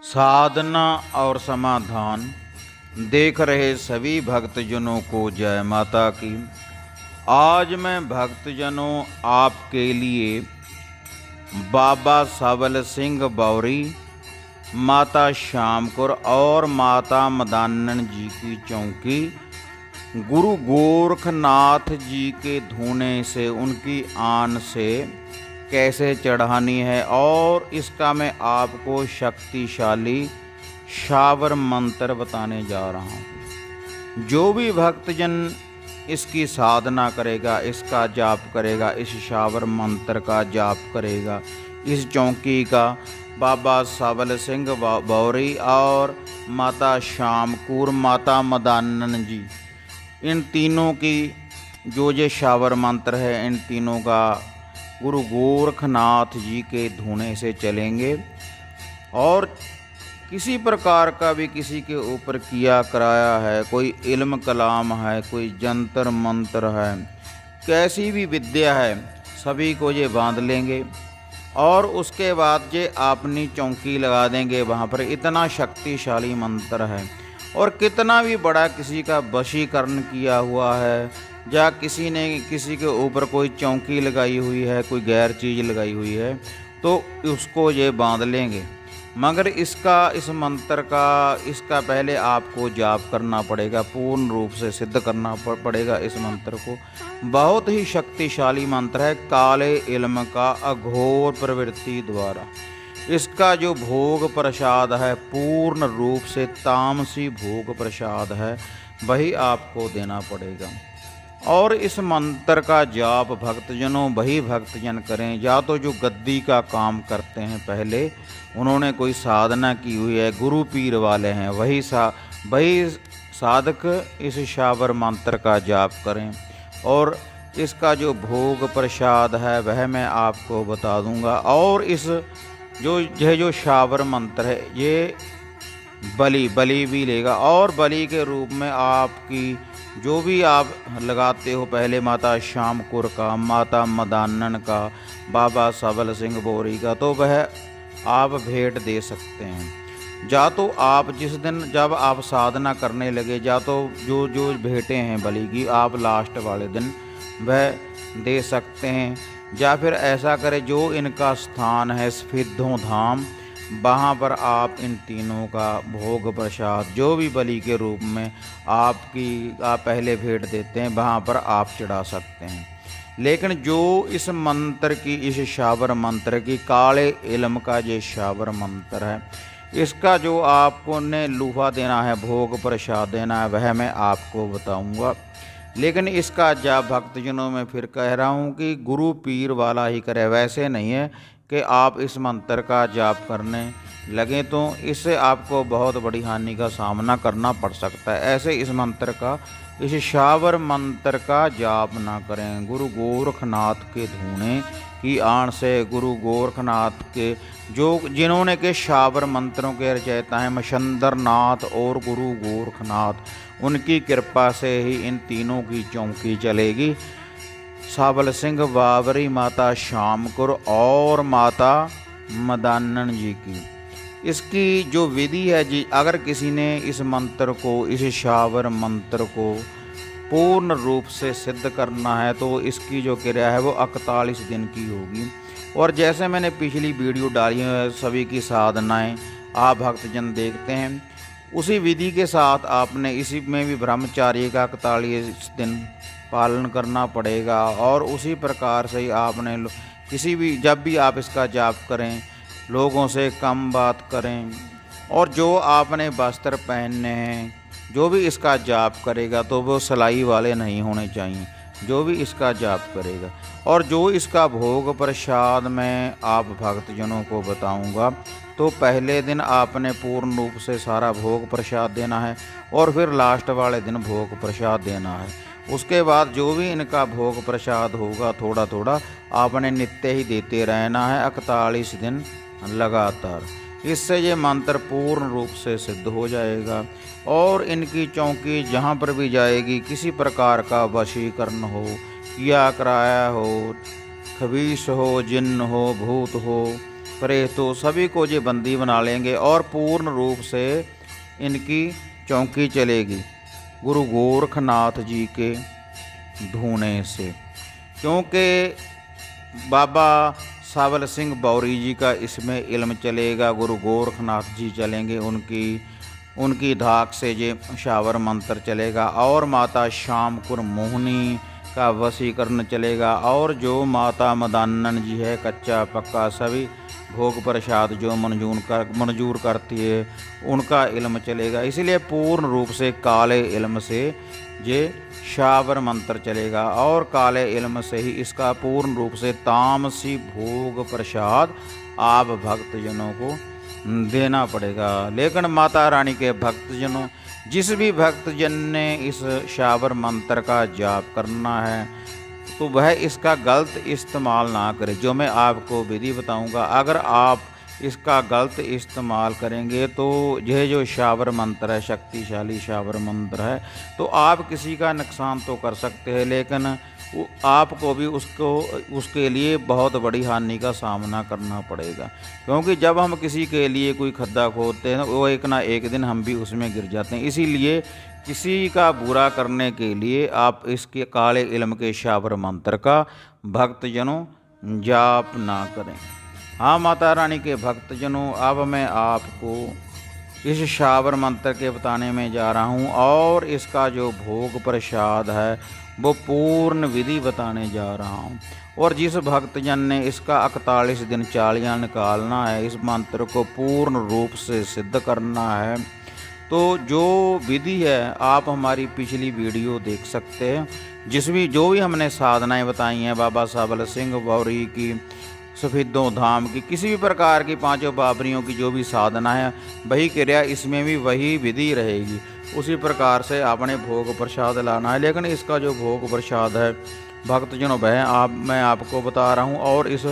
साधना और समाधान देख रहे सभी भक्तजनों को जय माता की। आज मैं भक्तजनों आपके लिए बाबा सबल सिंह बौरी, माता श्याम कौर और माता मदानन जी की चौकी गुरु गोरखनाथ जी के धूने से उनकी आन से कैसे चढ़ानी है और इसका मैं आपको शक्तिशाली शावर मंत्र बताने जा रहा हूँ। जो भी भक्तजन इसकी साधना करेगा, इसका जाप करेगा, इस शावर मंत्र का जाप करेगा, इस चौकी का बाबा सबल सिंह बौरी और माता श्याम कौर, माता मदानन जी, इन तीनों की जो ये शावर मंत्र है, इन तीनों का गुरु गोरखनाथ जी के धूने से चलेंगे। और किसी प्रकार का भी किसी के ऊपर किया कराया है, कोई इल्म कलाम है, कोई जंतर मंत्र है, कैसी भी विद्या है, सभी को ये बांध लेंगे और उसके बाद ये अपनी चौकी लगा देंगे वहाँ पर। इतना शक्तिशाली मंत्र है। और कितना भी बड़ा किसी का वशीकरण किया हुआ है या किसी ने किसी के ऊपर कोई चौकी लगाई हुई है, कोई गैर चीज़ लगाई हुई है, तो उसको ये बांध लेंगे। मगर इस मंत्र का इसका पहले आपको जाप करना पड़ेगा, पूर्ण रूप से सिद्ध करना पड़ेगा इस मंत्र को। बहुत ही शक्तिशाली मंत्र है, काले इल्म का अघोर प्रवृत्ति द्वारा। इसका जो भोग प्रसाद है, पूर्ण रूप से तामसी भोग प्रसाद है, वही आपको देना पड़ेगा। और इस मंत्र का जाप भक्तजनों वही भक्तजन करें, या तो जो गद्दी का काम करते हैं, पहले उन्होंने कोई साधना की हुई है, गुरु पीर वाले हैं, वही साधक इस शावर मंत्र का जाप करें। और इसका जो भोग प्रसाद है वह मैं आपको बता दूंगा। और इस जो शावर मंत्र है, ये बलि भी लेगा। और बलि के रूप में आपकी जो भी आप लगाते हो, पहले माता श्याम कौर का, माता मदानन का, बाबा सबल सिंह बौरी का, तो वह आप भेंट दे सकते हैं। या तो आप जिस दिन जब आप साधना करने लगे, या तो जो भेंटें हैं बलि की, आप लास्ट वाले दिन वह दे सकते हैं। या फिर ऐसा करें, जो इनका स्थान है सिद्धों धाम, वहाँ पर आप इन तीनों का भोग प्रसाद जो भी बलि के रूप में आप पहले भेंट देते हैं, वहाँ पर आप चढ़ा सकते हैं। लेकिन जो इस मंत्र की, इस शावर मंत्र की, काले इल्म का ये शावर मंत्र है, इसका जो आपको ने लूहा देना है, भोग प्रसाद देना है, वह मैं आपको बताऊंगा। लेकिन इसका जाप भक्तजनों में फिर कह रहा हूँ कि गुरु पीर वाला ही करे। वैसे नहीं है कि आप इस मंत्र का जाप करने लगें तो इससे आपको बहुत बड़ी हानि का सामना करना पड़ सकता है। ऐसे इस मंत्र का, इस शावर मंत्र का जाप ना करें। गुरु गोरखनाथ के धूने की आण से, गुरु गोरखनाथ के जिन्होंने के शावर मंत्रों के रचयिता हैं मछंदर नाथ और गुरु गोरखनाथ, उनकी कृपा से ही इन तीनों की चौकी चलेगी। सबल सिंह बावरी, माता श्याम कौर और माता मदानन जी की। इसकी जो विधि है जी, अगर किसी ने इस मंत्र को, इस शावर मंत्र को पूर्ण रूप से सिद्ध करना है, तो इसकी जो क्रिया है वो 41 दिन की होगी। और जैसे मैंने पिछली वीडियो डाली है, सभी की साधनाएं आप भक्तजन देखते हैं, उसी विधि के साथ आपने इसी में भी ब्रह्मचार्य का 41 दिन पालन करना पड़ेगा। और उसी प्रकार से ही आपने किसी भी, जब भी आप इसका जाप करें, लोगों से कम बात करें। और जो आपने वस्त्र पहनने हैं, जो भी इसका जाप करेगा तो वो सिलाई वाले नहीं होने चाहिए, जो भी इसका जाप करेगा। और जो इसका भोग प्रसाद मैं आप भक्तजनों को बताऊंगा, तो पहले दिन आपने पूर्ण रूप से सारा भोग प्रसाद देना है और फिर लास्ट वाले दिन भोग प्रसाद देना है। उसके बाद जो भी इनका भोग प्रसाद होगा, थोड़ा थोड़ा आपने नित्य ही देते रहना है 41 दिन लगातार। इससे ये मंत्र पूर्ण रूप से सिद्ध हो जाएगा। और इनकी चौकी जहाँ पर भी जाएगी, किसी प्रकार का वशीकरण हो, किया कराया हो, खबीस हो, जिन्न हो, भूत हो, करे तो सभी को ये बंदी बना लेंगे और पूर्ण रूप से इनकी चौकी चलेगी गुरु गोरखनाथ जी के धूने से। क्योंकि बाबा सावल सिंह बौरी जी का इसमें इल्म चलेगा, गुरु गोरखनाथ जी चलेंगे, उनकी धाक से ये शावर मंत्र चलेगा और माता श्यामकुर मोहनी का वशीकरण चलेगा और जो माता मदानन जी है कच्चा पक्का सभी भोग प्रसाद जो मंजूर करती है उनका इल्म चलेगा। इसलिए पूर्ण रूप से काले इल्म से ये शावर मंत्र चलेगा और काले इल्म से ही इसका पूर्ण रूप से तामसी भोग प्रसाद आप भक्तजनों को देना पड़ेगा। लेकिन माता रानी के भक्तजनों, जिस भी भक्तजन ने इस शावर मंत्र का जाप करना है तो वह इसका गलत इस्तेमाल ना करे। जो मैं आपको विधि बताऊंगा, अगर आप इसका गलत इस्तेमाल करेंगे तो यह जो शावर मंत्र है, शक्तिशाली शावर मंत्र है, तो आप किसी का नुकसान तो कर सकते हैं लेकिन आपको भी उसके लिए बहुत बड़ी हानि का सामना करना पड़ेगा। क्योंकि जब हम किसी के लिए कोई खड्डा खोदते हैं वो एक ना एक दिन हम भी उसमें गिर जाते हैं। इसीलिए किसी का बुरा करने के लिए आप इसके काले इल्म के शावर मंत्र का भक्तजनों जाप ना करें। हाँ माता रानी के भक्तजनों, अब मैं आपको इस शावर मंत्र के बताने में जा रहा हूँ और इसका जो भोग प्रसाद है वो पूर्ण विधि बताने जा रहा हूँ। और जिस भक्तजन ने इसका 41 दिन चालियाँ निकालना है, इस मंत्र को पूर्ण रूप से सिद्ध करना है, तो जो विधि है आप हमारी पिछली वीडियो देख सकते हैं। जो भी हमने साधनाएं बताई हैं बाबा सावल सिंह बौरी की, सफ़ेदों धाम की, किसी भी प्रकार की पांचों बाबरियों की जो भी साधना है वही क्रिया इसमें भी वही विधि रहेगी। उसी प्रकार से आपने भोग प्रसाद लाना है। लेकिन इसका जो भोग प्रसाद है भक्तजनों वह मैं आपको बता रहा हूँ और इस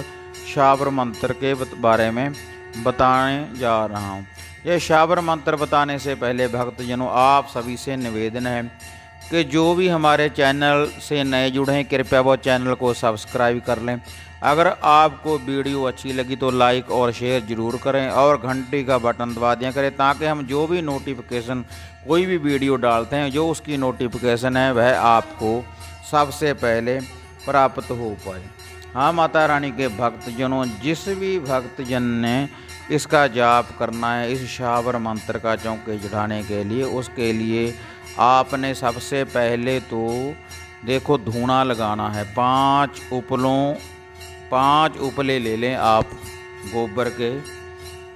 शावर मंत्र के बारे में बताने जा रहा हूँ। यह शावर मंत्र बताने से पहले भक्तजनों आप सभी से निवेदन है कि जो भी हमारे चैनल से नए जुड़े हैं कृपया वो चैनल को सब्सक्राइब कर लें। अगर आपको वीडियो अच्छी लगी तो लाइक और शेयर ज़रूर करें और घंटी का बटन दबा दिया करें ताकि हम जो भी नोटिफिकेशन कोई भी वीडियो डालते हैं जो उसकी नोटिफिकेशन है वह आपको सबसे पहले प्राप्त हो पाए। हाँ माता रानी के भक्तजनों, जिस भी भक्तजन ने इसका जाप करना है इस शावर मंत्र का चौके चढ़ाने के लिए, उसके लिए आपने सबसे पहले तो देखो धूना लगाना है। 5 उपले ले लें आप गोबर के,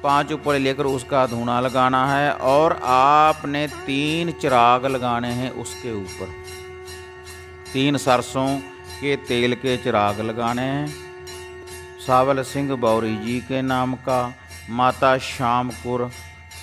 5 उपले लेकर उसका धूना लगाना है और आपने 3 चिराग लगाने हैं उसके ऊपर। 3 सरसों के तेल के चिराग लगाने हैं सावल सिंह बौरी जी के नाम का, माता श्यामकुर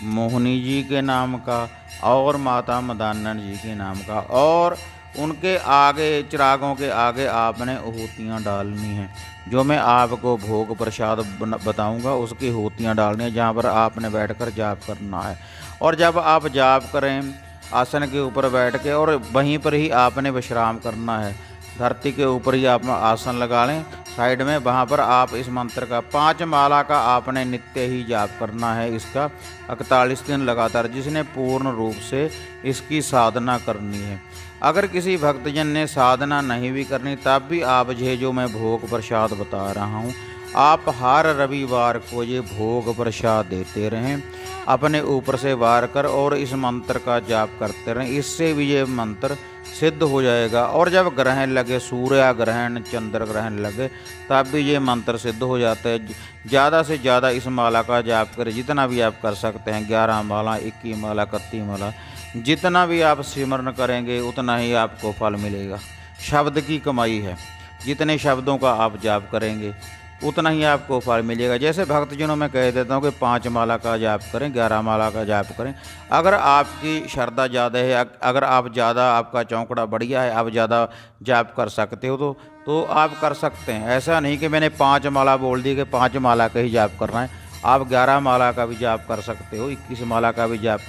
मोहनी जी के नाम का और माता मदानन जी के नाम का। और उनके आगे चिरागों के आगे आपने होतियाँ डालनी हैं। जो मैं आपको भोग प्रसाद बताऊंगा उसकी होतियाँ डालनी है जहाँ पर आपने बैठकर जाप करना है। और जब आप जाप करें आसन के ऊपर बैठ के और वहीं पर ही आपने विश्राम करना है। धरती के ऊपर ही आप आसन लगा लें साइड में, वहाँ पर आप इस मंत्र का 5 माला का आपने नित्य ही जाप करना है इसका 41 दिन लगातार, जिसने पूर्ण रूप से इसकी साधना करनी है। अगर किसी भक्तजन ने साधना नहीं भी करनी तब भी आप जो मैं भोग प्रसाद बता रहा हूँ आप हर रविवार को ये भोग प्रसाद देते रहें अपने ऊपर से वार कर और इस मंत्र का जाप करते रहें। इससे भी ये मंत्र सिद्ध हो जाएगा। और जब ग्रहण लगे, सूर्य ग्रहण चंद्र ग्रहण लगे, तब भी ये मंत्र सिद्ध हो जाता है। ज़्यादा से ज़्यादा इस माला का जाप करें, जितना भी आप कर सकते हैं। 11 माला, 21 माला, 31 माला, जितना भी आप सिमरन करेंगे उतना ही आपको फल मिलेगा। शब्द की कमाई है, जितने शब्दों का आप जाप करेंगे उतना ही आपको फल मिलेगा। जैसे भक्तजनों में कह देता हूँ कि 5 माला का जाप करें, 11 माला का जाप करें। अगर आपकी श्रद्धा ज़्यादा है, अगर आप ज़्यादा आपका चौंकड़ा बढ़िया है, आप ज़्यादा जाप कर सकते हो तो आप कर सकते हैं। ऐसा नहीं कि मैंने 5 माला बोल दी कि 5 माला का ही जाप करना है। आप 11 माला का भी जाप कर सकते हो, 21 माला का भी जाप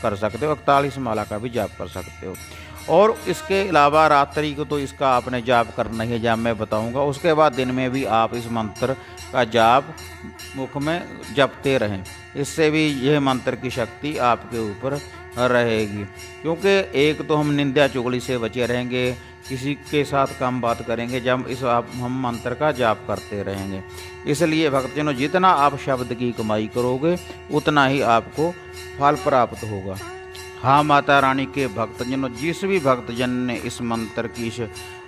कर सकते हो, 41 माला का भी जाप कर सकते हो। और इसके अलावा रात्रि को तो इसका आपने जाप करना ही है, जाप मैं बताऊंगा। उसके बाद दिन में भी आप इस मंत्र का जाप मुख में जपते रहें, इससे भी यह मंत्र की शक्ति आपके ऊपर रहेगी। क्योंकि एक तो हम निंदा चुगली से बचे रहेंगे, किसी के साथ कम बात करेंगे जब हम मंत्र का जाप करते रहेंगे। इसलिए भक्तजनों, जितना आप शब्द की कमाई करोगे उतना ही आपको फल प्राप्त होगा। हाँ माता रानी के भक्तजनों, जिस भी भक्तजन ने इस मंत्र की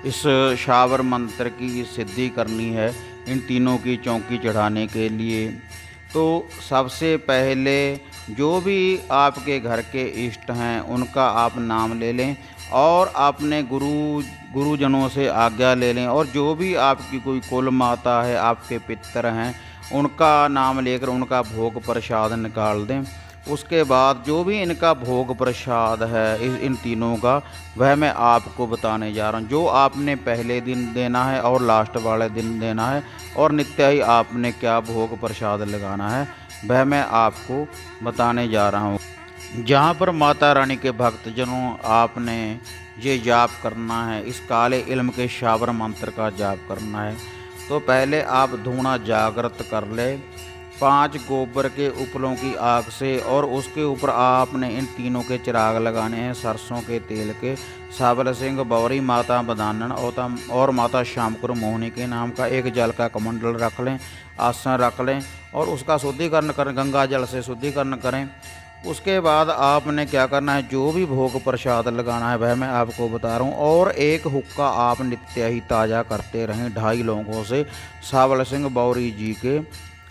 इस शावर मंत्र की सिद्धि करनी है इन तीनों की चौकी चढ़ाने के लिए, तो सबसे पहले जो भी आपके घर के इष्ट हैं उनका आप नाम ले लें और अपने गुरुजनों से आज्ञा ले लें, और जो भी आपकी कोई कुल माता है, आपके पितर हैं, उनका नाम लेकर उनका भोग प्रसाद निकाल दें। उसके बाद जो भी इनका भोग प्रसाद है इन तीनों का, वह मैं आपको बताने जा रहा हूँ। जो आपने पहले दिन देना है और लास्ट वाले दिन देना है, और नित्य ही आपने क्या भोग प्रसाद लगाना है, वह मैं आपको बताने जा रहा हूँ। जहाँ पर माता रानी के भक्तजनों आपने ये जाप करना है, इस काले इल्म के शावर मंत्र का जाप करना है, तो पहले आप धूना जागृत कर ले 5 गोबर के उपलों की आग से, और उसके ऊपर आपने इन तीनों के चिराग लगाने हैं सरसों के तेल के। साबल सिंह बौरी, माता बदानन और माता श्यामकुर मोहिनी के नाम का एक जल का कमंडल रख लें, आसन रख लें और उसका शुद्धिकरण करें, गंगा जल से शुद्धिकरण करें। उसके बाद आपने क्या करना है, जो भी भोग प्रसाद लगाना है वह मैं आपको बता रहा हूँ। और एक हुक्का आप नित्य ही ताज़ा करते रहें 2.5 लोगों से साबल सिंह बौरी जी के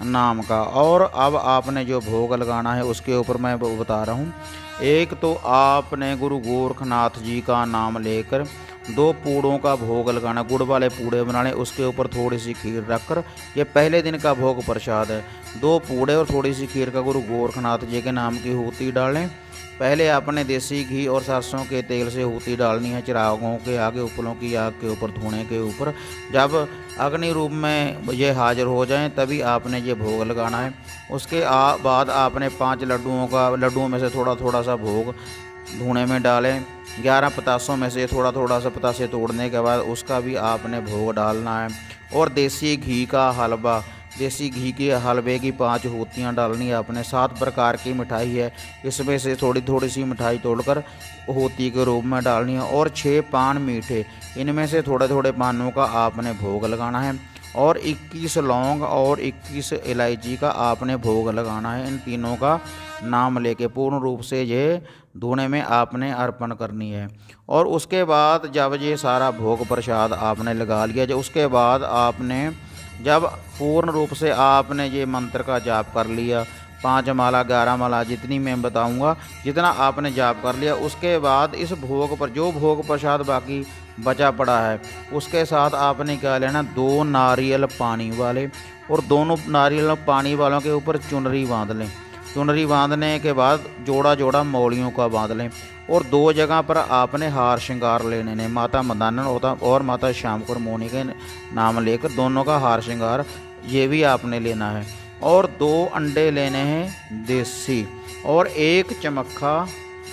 नाम का। और अब आपने जो भोग लगाना है उसके ऊपर मैं बता रहा हूँ। एक तो आपने गुरु गोरखनाथ जी का नाम लेकर 2 पूड़ों का भोग लगाना, गुड़ वाले पूड़े बनाने, उसके ऊपर थोड़ी सी खीर रखकर, ये पहले दिन का भोग प्रसाद है। 2 पूड़े और थोड़ी सी खीर का गुरु गोरखनाथ जी के नाम की हूती डालें। पहले आपने देसी घी और सरसों के तेल से हूती डालनी है चिरागों के आगे, उपलों की आग के ऊपर, धुएं के ऊपर। जब अग्नि रूप में ये हाजिर हो जाएं तभी आपने ये भोग लगाना है। उसके बाद आपने 5 लड्डुओं में से थोड़ा थोड़ा सा भोग धुएं में डालें। 11 पतासों में से थोड़ा थोड़ा सा पतासे तोड़ने के बाद उसका भी आपने भोग डालना है। और देसी घी का हलवा, देसी घी के हलवे की 5 होतियाँ डालनी है आपने। 7 प्रकार की मिठाई है, इसमें से थोड़ी थोड़ी सी मिठाई तोड़कर होती के रूप में डालनी है। और 6 पान मीठे, इनमें से थोड़े थोड़े पानों का आपने भोग लगाना है। और 21 लौंग और 21 इलायची का आपने भोग लगाना है। इन तीनों का नाम लेके पूर्ण रूप से ये धुने में आपने अर्पण करनी है। और उसके बाद जब ये सारा भोग प्रसाद आपने लगा लिया, जब उसके बाद आपने जब पूर्ण रूप से आपने ये मंत्र का जाप कर लिया, 5 माला 11 माला जितनी मैं बताऊंगा, जितना आपने जाप कर लिया, उसके बाद इस भोग पर जो भोग प्रसाद बाकी बचा पड़ा है उसके साथ आपने क्या लेना, 2 नारियल पानी वाले, और दोनों नारियल पानी वालों के ऊपर चुनरी बांध लें। चुनरी बांधने के बाद जोड़ा जोड़ा मौलियों का बांध लें। और 2 जगह पर आपने हार श्रृंगार लेने ने, माता मदानन और माता श्यामकुर मोहिनी के नाम लेकर दोनों का हार श्रृंगार ये भी आपने लेना है। और 2 अंडे लेने हैं देसी, और 1 चमक्खा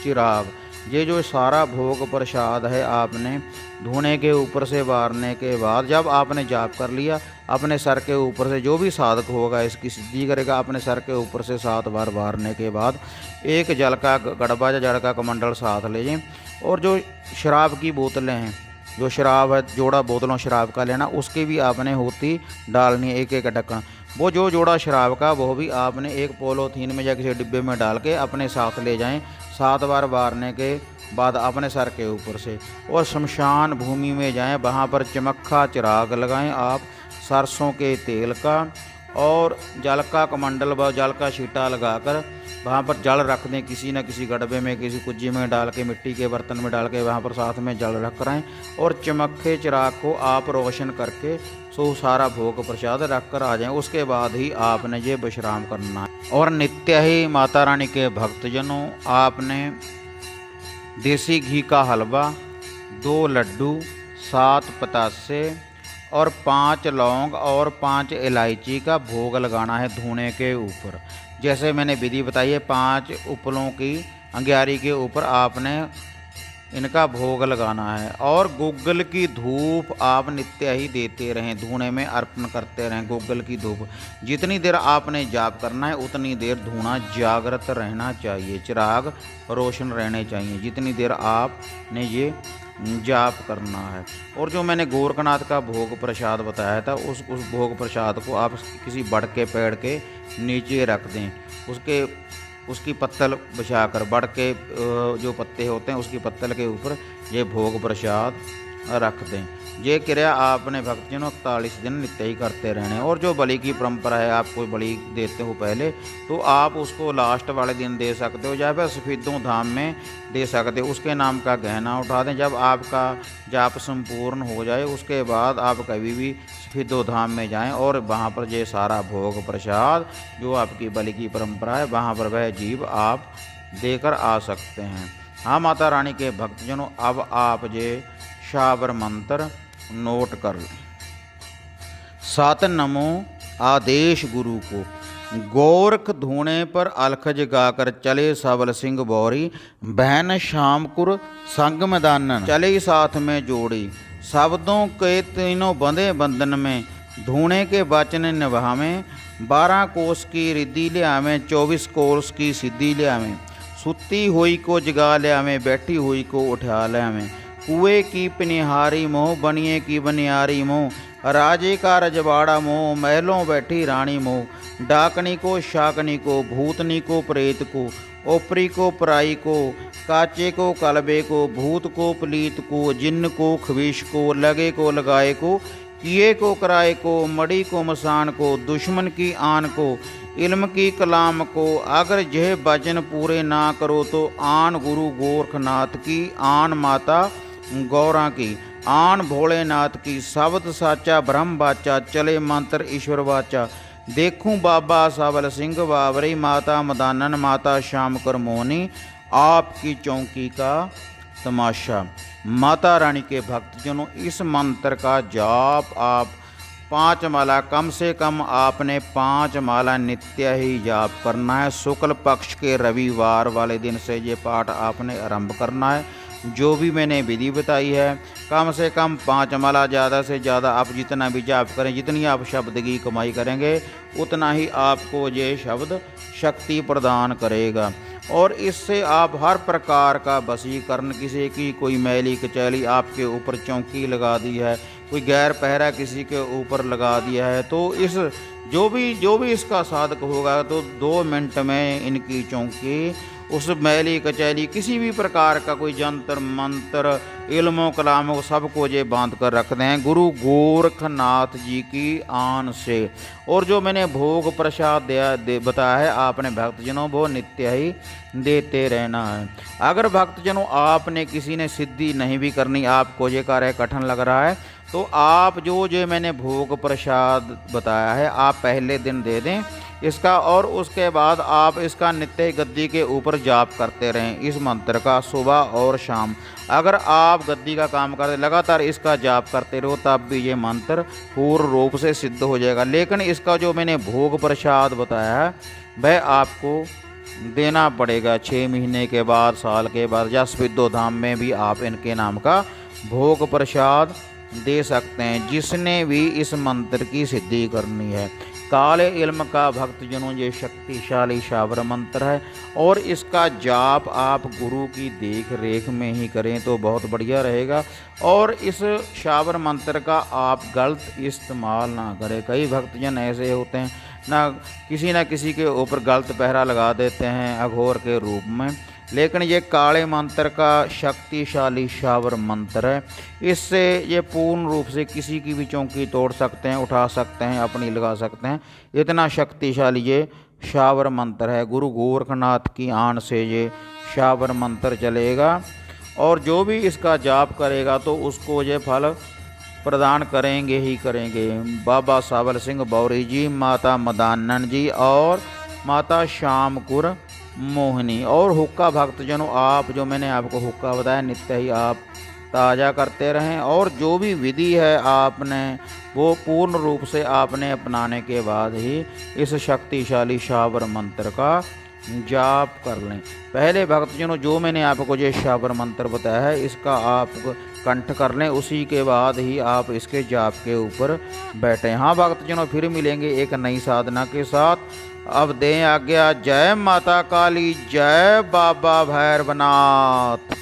चिराग। ये जो सारा भोग प्रसाद है आपने धुने के ऊपर से वारने के बाद, जब आपने जाप कर लिया, अपने सर के ऊपर से जो भी साधक होगा इसकी सिद्धि करेगा, अपने सर के ऊपर से 7 बार वारने के बाद 1 जल का गड़बा या जड़ का कमंडल साथ ले जाएं। और जो शराब की बोतलें हैं, जो शराब है, जोड़ा बोतलों शराब का लेना, उसकी भी आपने होती डालनी है, 1-1 ढक्कन। वो जो जोड़ा शराब का वो भी आपने एक पॉलीथीन में या किसी डिब्बे में डाल के अपने साथ ले जाएं। 7 बार वारने के बाद अपने सर के ऊपर से, और शमशान भूमि में जाएं, वहाँ पर चमक्खा चिराग लगाएं आप सरसों के तेल का, और जल का कमंडल व जल का छींटा लगाकर वहाँ पर जल रख दें, किसी न किसी गड़बे में, किसी कुज्जी में डाल के, मिट्टी के बर्तन में डाल के वहाँ पर साथ में जल रख कर आएँ। और चमक्खे चिराग को आप रोशन करके सो सारा भोग प्रसाद रख कर आ जाएं। उसके बाद ही आपने ये विश्राम करना है। और नित्य ही माता रानी के भक्तजनों आपने देसी घी का हलवा, 2 लड्डू, 7 पतासे और 5 लौंग और 5 इलायची का भोग लगाना है धुने के ऊपर। जैसे मैंने विधि बताई है, 5 उपलों की अंग्यारी के ऊपर आपने इनका भोग लगाना है। और गुग्गल की धूप आप नित्य ही देते रहें, धूने में अर्पण करते रहें। गुग्गल की धूप जितनी देर आपने जाप करना है उतनी देर धूना जागृत रहना चाहिए, चिराग रोशन रहने चाहिए जितनी देर आपने ये जाप करना है। और जो मैंने गोरखनाथ का भोग प्रसाद बताया था उस भोग प्रसाद को आप किसी बड़ के पेड़ के नीचे रख दें, उसकी पत्तल बिछाकर, बड़ के जो पत्ते होते हैं उसकी पत्तल के ऊपर ये भोग प्रसाद रख दें। ये क्रिया आपने भक्तजनों 41 दिन नित्य ही करते रहने। और जो बलि की परंपरा है, आप कोई बलि देते हो पहले तो आप उसको लास्ट वाले दिन दे सकते हो, या फिर सफेदों धाम में दे सकते हो। उसके नाम का गहना उठा दें। जब आपका जाप संपूर्ण हो जाए उसके बाद आप कभी भी सफेदों धाम में जाएं और वहाँ पर ये सारा भोग प्रसाद जो आपकी बलि की परंपरा है वहाँ पर वह जीव आप देकर आ सकते हैं। हाँ माता रानी के भक्तजनों, अब आप ये शाबर मंत्र नोट कर लें। 7 नमो आदेश गुरु को। गोरख धूणे पर अलख जगाकर चले सबल सिंह बौरी, बहन शामकुर संग मैदानन चले साथ में जोड़ी। शब्दों के तीनों बंधे बंधन में, धूणे के वचन निभावें। 12 कोस की रिद्धि लियावें, 24 कोस की सिद्धि लियावें। सुती हुई को जगा लियावें, बैठी हुई को उठा लियावें। कुएं की पनिहारी मोह, बनिए की बनियारी मोह। राजे का रजवाड़ा मोह, महलों बैठी रानी मोह। डाकनी को शाकनी को, भूतनी को प्रेत को, ओपरी को पराई को, काचे को कलबे को, भूत को पलीत को, जिन्न को खविश को, लगे को लगाए को, किए को कराए को, मड़ी को मसान को, दुश्मन की आन को, इल्म की कलाम को। अगर यह वचन पूरे ना करो तो आन गुरु गोरखनाथ की, आन माता गौरा की, आन भोलेनाथ की। शब्द साचा ब्रह्म बाचा, चले मंत्र ईश्वर वाचा। देखूं बाबा सबल सिंह बावरी, माता मदानन माता श्यामकर मोहनी, आपकी चौकी का तमाशा। माता रानी के भक्तजनों, इस मंत्र का जाप आप 5 माला, कम से कम आपने 5 माला नित्य ही जाप करना है। शुक्ल पक्ष के रविवार वाले दिन से ये पाठ आपने आरंभ करना है। जो भी मैंने विधि बताई है, कम से कम 5 माला, ज़्यादा से ज़्यादा आप जितना भी जाप करें, जितनी आप शब्द की कमाई करेंगे उतना ही आपको ये शब्द शक्ति प्रदान करेगा। और इससे आप हर प्रकार का वशीकरण, किसी की कोई मैली कचैली आपके ऊपर चौकी लगा दी है, कोई गैर पहरा किसी के ऊपर लगा दिया है, तो इस जो भी इसका साधक होगा तो 2 मिनट में इनकी चौकी, उस मैली कचैली, किसी भी प्रकार का कोई जंतर मंत्र, इल्मों कलामों सबको ये बांध कर रखते हैं गुरु गोरखनाथ जी की आन से। और जो मैंने भोग प्रसाद बताया है आपने भक्तजनों, वो नित्य ही देते रहना है। अगर भक्तजनों आपने किसी ने सिद्धि नहीं भी करनी, आपको ये कार्य कठिन लग रहा है, तो आप जो मैंने भोग प्रसाद बताया है आप पहले दिन दे दें इसका, और उसके बाद आप इसका नित्य गद्दी के ऊपर जाप करते रहें इस मंत्र का सुबह और शाम। अगर आप गद्दी का काम करते लगातार इसका जाप करते रहो तब भी ये मंत्र पूर्ण रूप से सिद्ध हो जाएगा। लेकिन इसका जो मैंने भोग प्रसाद बताया है वह आपको देना पड़ेगा 6 महीने के बाद, साल के बाद, या सफेदों धाम में भी आप इनके नाम का भोग प्रसाद दे सकते हैं जिसने भी इस मंत्र की सिद्धि करनी है। काले इल्म का भक्तजनों ये शक्तिशाली शाबर मंत्र है और इसका जाप आप गुरु की देख रेख में ही करें तो बहुत बढ़िया रहेगा। और इस शाबर मंत्र का आप गलत इस्तेमाल ना करें। कई भक्तजन ऐसे होते हैं ना किसी के ऊपर गलत पहरा लगा देते हैं अघोर के रूप में, लेकिन ये काले मंत्र का शक्तिशाली शाबर मंत्र है। इससे ये पूर्ण रूप से किसी की भी चौकी तोड़ सकते हैं, उठा सकते हैं, अपनी लगा सकते हैं। इतना शक्तिशाली ये शाबर मंत्र है। गुरु गोरखनाथ की आन से ये शाबर मंत्र चलेगा और जो भी इसका जाप करेगा तो उसको ये फल प्रदान करेंगे ही करेंगे। बाबा साबल सिंह बौरी जी, माता मदानन जी और माता श्यामकुर मोहिनी। और हुक्का भक्तजनों, आप जो मैंने आपको हुक्का बताया नित्य ही आप ताज़ा करते रहें और जो भी विधि है आपने वो पूर्ण रूप से आपने अपनाने के बाद ही इस शक्तिशाली शाबर मंत्र का जाप कर लें। पहले भक्तजनों जो मैंने आपको ये शावर मंत्र बताया है इसका आप कंठ कर लें, उसी के बाद ही आप इसके जाप के ऊपर बैठें। हाँ भक्तजनों, फिर मिलेंगे एक नई साधना के साथ। अब दें आज्ञा। जय माता काली, जय बाबा भैरवनाथ।